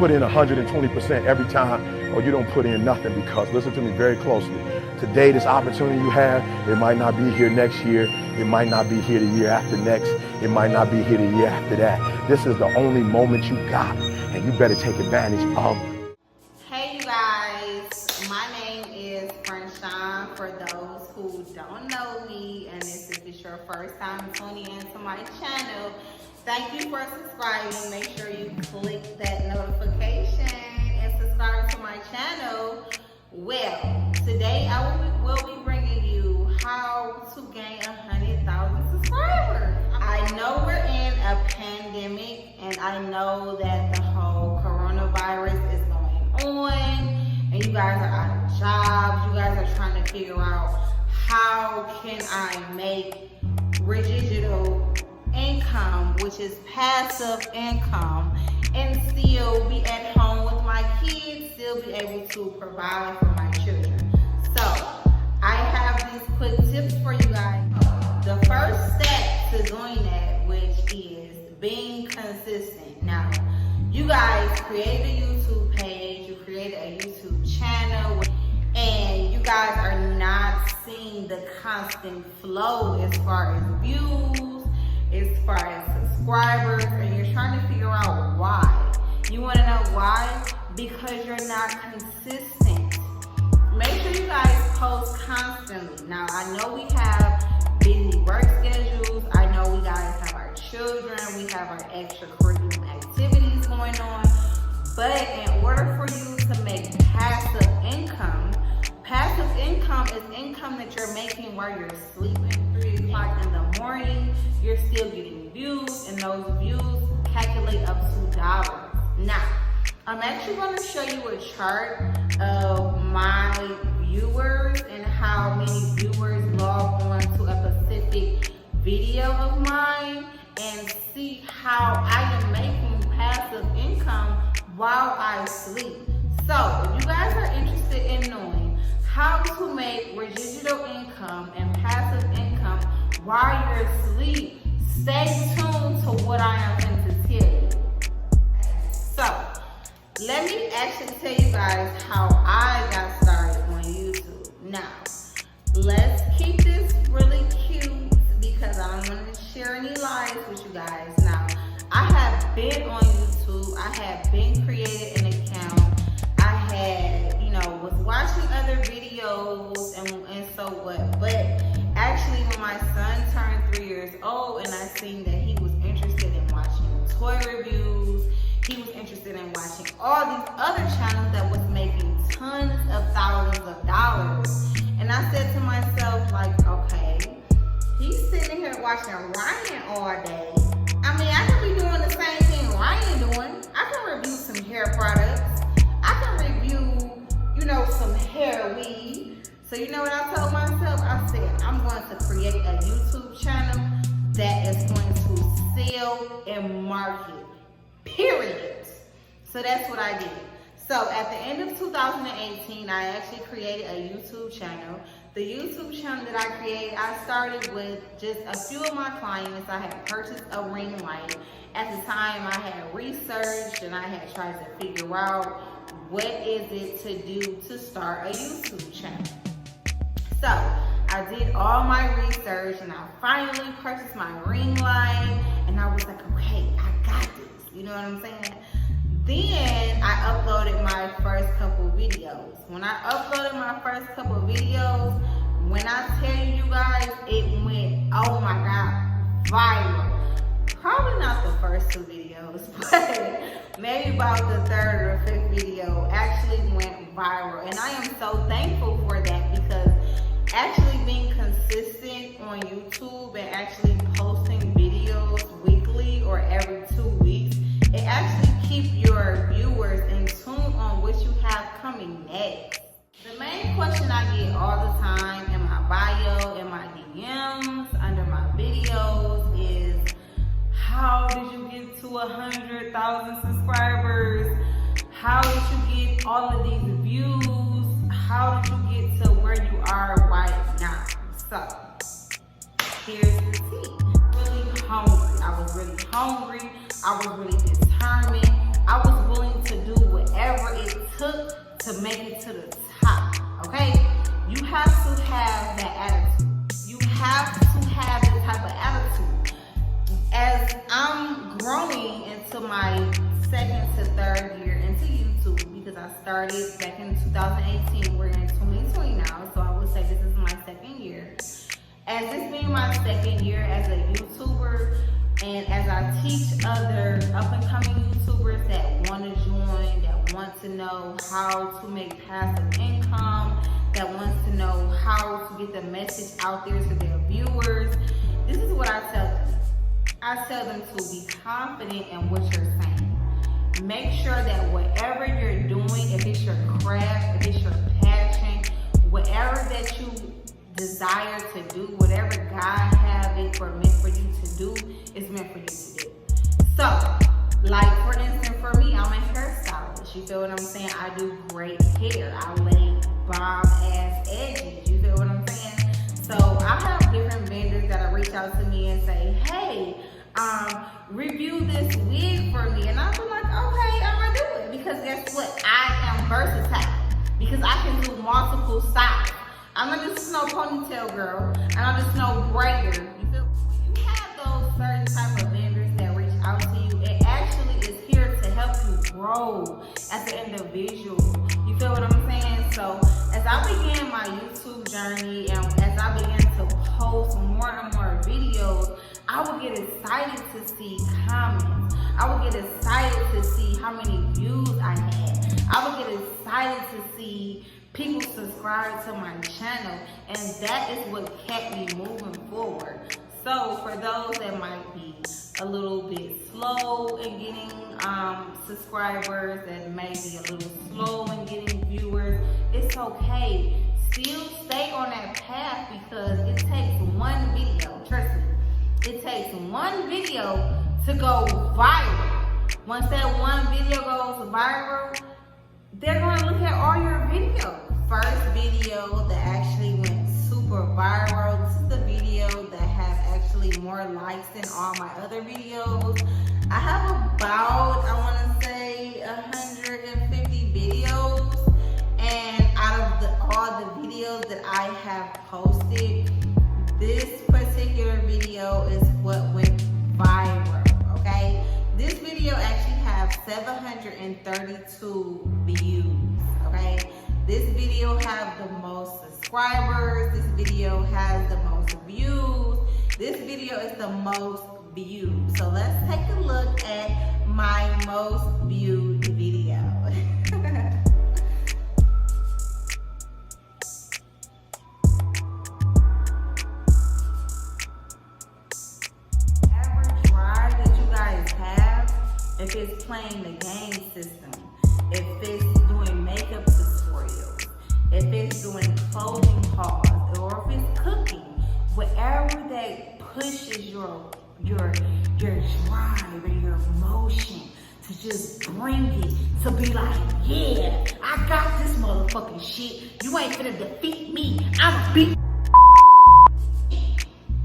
put in 120% every time, or you don't put in nothing. Because listen to me very closely. Today, this opportunity you have, it might not be here next year. It might not be here the year after next. It might not be here the year after that. This is the only moment you got, and you better take advantage of. Hey you guys, my name is Franshon. For those who don't know me, and if this is your first time tuning into my channel, thank you for subscribing. Make sure you click that notification and subscribe to my channel. Well, today I will be bringing you how to gain 100,000 subscribers. I know we're in a pandemic, and I know that the whole coronavirus is going on, and you guys are out of jobs. You guys are trying to figure out, how can I make residual income, which is passive income, and still be at home with my kids, still be able to provide for my children. So I have these quick tips for you guys. The first step to doing that, which is being consistent. Now, you guys created a YouTube page, you created a YouTube channel, and you guys are not seeing the constant flow as far as views, as far as subscribers, and you're trying to figure out why. You want to know why? Because you're not consistent. Make sure you guys post constantly. Now, I know we have busy work schedules. I know we guys have our children. We have our extracurricular activities going on. But in order for you to make passive income is income that you're making while you're sleeping. 3 o'clock in the morning, you're still getting views, and those views calculate up to $2. Now, I'm actually going to show you a chart of my viewers and how many viewers log on to a specific video of mine, and see how I am making passive income while I sleep. So, if you guys are interested in knowing how to make residual income and passive income while you're asleep, stay tuned to what I am going to tell you. So, let me actually tell you guys how I got started on YouTube. Now, let's keep this really cute because I don't want to share any lies with you guys. Now, I have been on YouTube. I have been created an account. I had, was watching other videos and so what. But actually, when my son turned 3 years old and I seen that he was interested in watching toy reviews, he was interested in watching all these other channels that was making tons of thousands of dollars. And I said to myself, like, okay, he's sitting here watching Ryan all day. I mean, I could be doing the same thing Ryan doing. I can review some hair products. I can review, some hair weave. So you know what I told myself? I said, I'm going to create a YouTube channel that is going to sell and market. Period. So that's what I did. So at the end of 2018, I actually created a YouTube channel. The YouTube channel that I created, I started with just a few of my clients. I had purchased a ring light. At the time, I had researched and I had tried to figure out what is it to do to start a YouTube channel. So I did all my research and I finally purchased my ring light, and I was like, okay, I got this. You know what I'm saying? Then I uploaded my first couple videos. When I uploaded my first couple videos, when I tell you guys, it went, oh my God, viral. Probably not the first 2 videos, but maybe about the 3rd or 5th video actually went viral. And I am so thankful for that, because actually being consistent on YouTube and actually posting videos weekly or every 2 weeks, it actually keeps your viewers in tune on what you have coming next. The main question I get all the time in my bio, in my DMs, under my videos is, how did you get to 100,000 subscribers? How did you get all of these views? How did you get to where you are right now? So, here's the tea. Really hungry. I was really hungry. I was really determined. I was willing to do started back in 2018. We're in 2020 now, so I would say this is my second year. As this being my second year as a YouTuber, and as I teach other up-and-coming YouTubers that want to join, that want to know how to make passive income, that wants to know how to get the message out there to their viewers, this is what I tell them. I tell them to be confident in what you're saying. Make sure that whatever you're doing, if it's your craft, if it's your passion, whatever that you desire to do, whatever God have it meant for you to do, is meant for you to do. So, like for instance, for me, I'm a hairstylist. You feel what I'm saying? I do great hair. I lay bomb ass edges. You feel what I'm saying? So I have different vendors that reach out to me and say, hey, review this wig for me. And I'll be like, okay, I'm gonna do it. Because guess what? I am versatile. Because I can do multiple styles. I'm not just no ponytail girl, and I'm just no braider. You feel? When you have those certain type of vendors that reach out to you, it actually is here to help you grow as an individual. You feel what I'm saying? So as I began my YouTube journey and as I began to post more and more videos, I would get excited to see comments. I would get excited to see how many views I had. I would get excited to see people subscribe to my channel, and that is what kept me moving forward. So for those that might be a little bit slow in getting subscribers, that may be a little slow in getting viewers, it's okay. Still stay on that path, because it takes one video, trust me, it takes one video to go viral. Once that one video goes viral, they're going to look at all your videos. First video that actually went super viral. This is the video that has actually more likes than all my other videos. I have about, I want to say, 150 videos. And out of all the videos that I have posted, this particular video is what went viral, okay? This video actually has 732 views, okay? This video has the most subscribers. This video has the most views. This video is the most viewed. So let's take a look at my most viewed video. Average drive that you guys have, if it's playing the game system, if it's doing makeup tutorials, if it's doing clothing hauls, or if it's cooking, whatever that pushes your drive and your emotion to just bring it, to be like, yeah, I got this motherfucking shit. You ain't finna defeat me. I'm beat.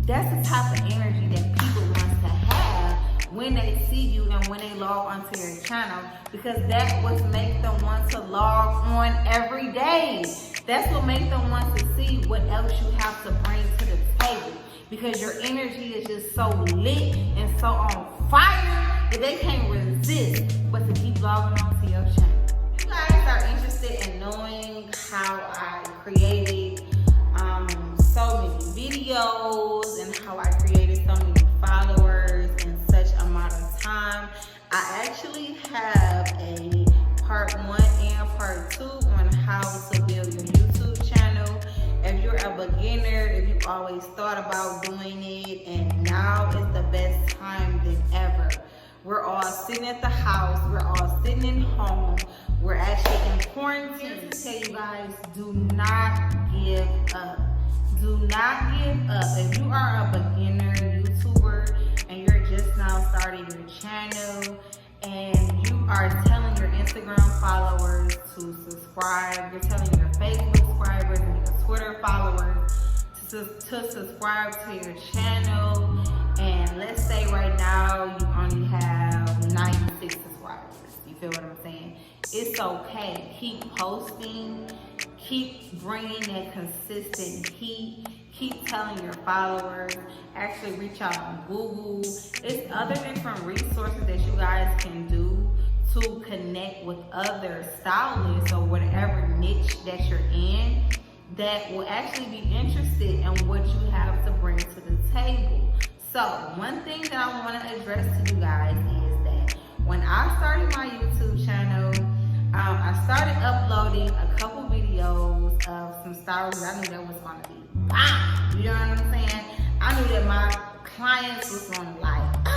That's the type of energy that people want to have when they see you and when they log onto your channel, because that's what makes them want to log on every day. That's what makes them want to see what else you have to bring to the table, because your energy is just so lit and so on fire that they can't resist but to keep logging onto your channel. If you guys are interested in knowing how I created so many videos and how I created so many followers in such amount of time, I actually have a part 1 and part 2 on how to build your YouTube channel. If you're a beginner, if you always thought about doing it and now is the best time than ever. We're all sitting at the house, we're all sitting in home, we're actually in quarantine. To tell you guys, do not give up. Do not give up. If you are a beginner YouTuber and you're just now starting your channel and you are telling your Instagram followers to subscribe, you're telling your Facebook subscribers and your Twitter followers to subscribe to your channel, and let's say right now you only have 96 subscribers, you feel what I'm saying? It's okay. Keep posting. Keep bringing that consistent heat. Keep telling your followers. Actually reach out on Google. It's other different resources that you guys can do to connect with other stylists or whatever niche that you're in that will actually be interested in what you have to bring to the table. So one thing that I want to address to you guys is that when I started my YouTube channel, I started uploading a couple videos of some styles that I knew that was going to be bomb. You know what I'm saying? I knew that my clients was going to like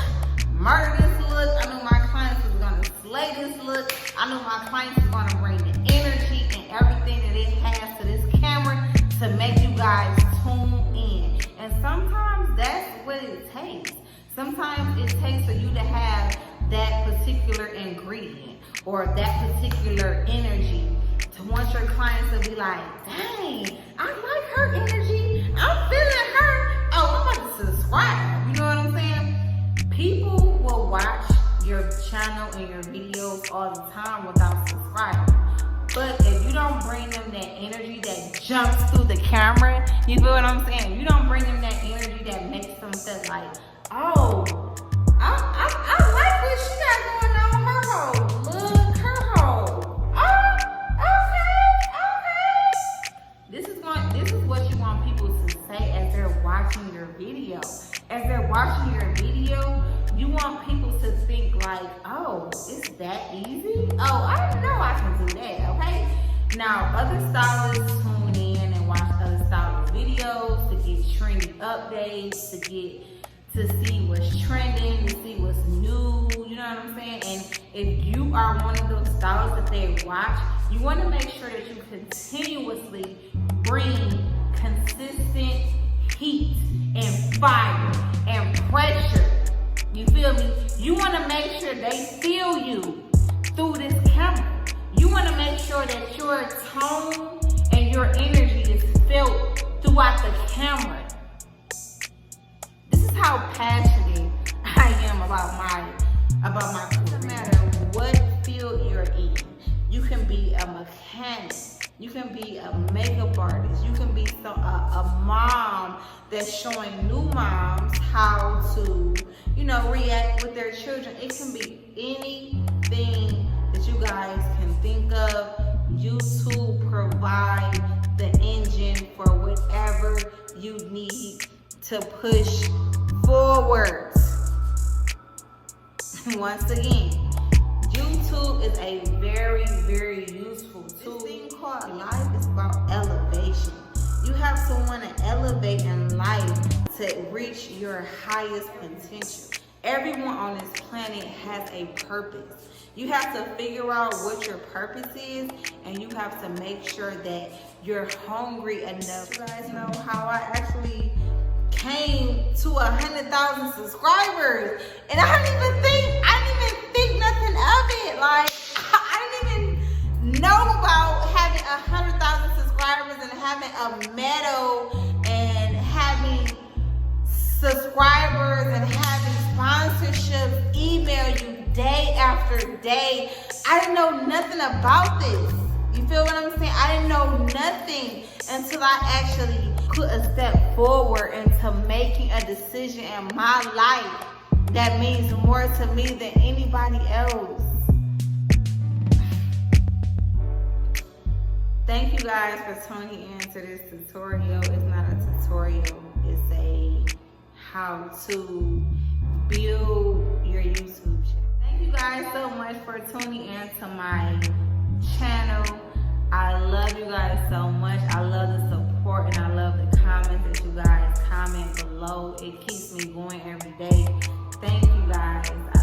murder this look. I knew my clients was going to slay this look. I knew my clients was going to bring the energy and everything that it has to this camera to make you guys tune in. And sometimes that's what it takes. Sometimes it takes for you to have that particular ingredient or that particular energy to want your clients to be like, dang, I like her energy. I'm feeling her. Oh, I'm about to subscribe. You know what I'm saying? People will watch your channel and your videos all the time without subscribing. But if you don't bring them that energy that jumps through the camera, you feel what I'm saying? You don't bring them that energy that makes them feel like, oh, I like what she got going on her hole. Look, her hole. Oh, okay. This is what you want people to say as they're watching your video. As they're watching your video, you want people to think like, oh, it's that easy? Oh, I didn't know I can do that, okay? Now, other stylists tune in and watch other stylists' videos to get trendy updates, to see what's trending, to see what's new, you know what I'm saying? And if you are one of those stylists that they watch, you want to make sure that you continuously bring consistent heat and fire and pressure. You feel me? You want to make sure they feel you through this camera. You want to make sure that your tone and your energy is felt throughout the camera. This is how passionate I am about my career. No matter what field you're in, you can be a mechanic, you can be a makeup artist, you can be a mom that's showing new moms how to, react with their children. It can be anything that you guys can think of. YouTube provide the engine for whatever you need to push forward. Once again, YouTube is a very, very useful tool. This thing called life is about elevation. You have to want to elevate in life to reach your highest potential. Everyone on this planet has a purpose. You have to figure out what your purpose is, and you have to make sure that you're hungry enough. You guys know how I actually came to 100,000 subscribers, and I didn't even think nothing of it. Like, I didn't even know about having 100,000 subscribers and having a medal and having subscribers and having sponsorships email you day after day. I didn't know nothing about this. You feel what I'm saying? I didn't know nothing until I actually put a step forward into making a decision in my life that means more to me than anybody else. Thank you guys for tuning in to this tutorial. It's not a tutorial, it's a how to build your YouTube channel. Thank you guys so much for tuning in to my channel. I love you guys so much. I love the support and I love the comments that you guys comment below. It keeps me going every day. Thank you guys.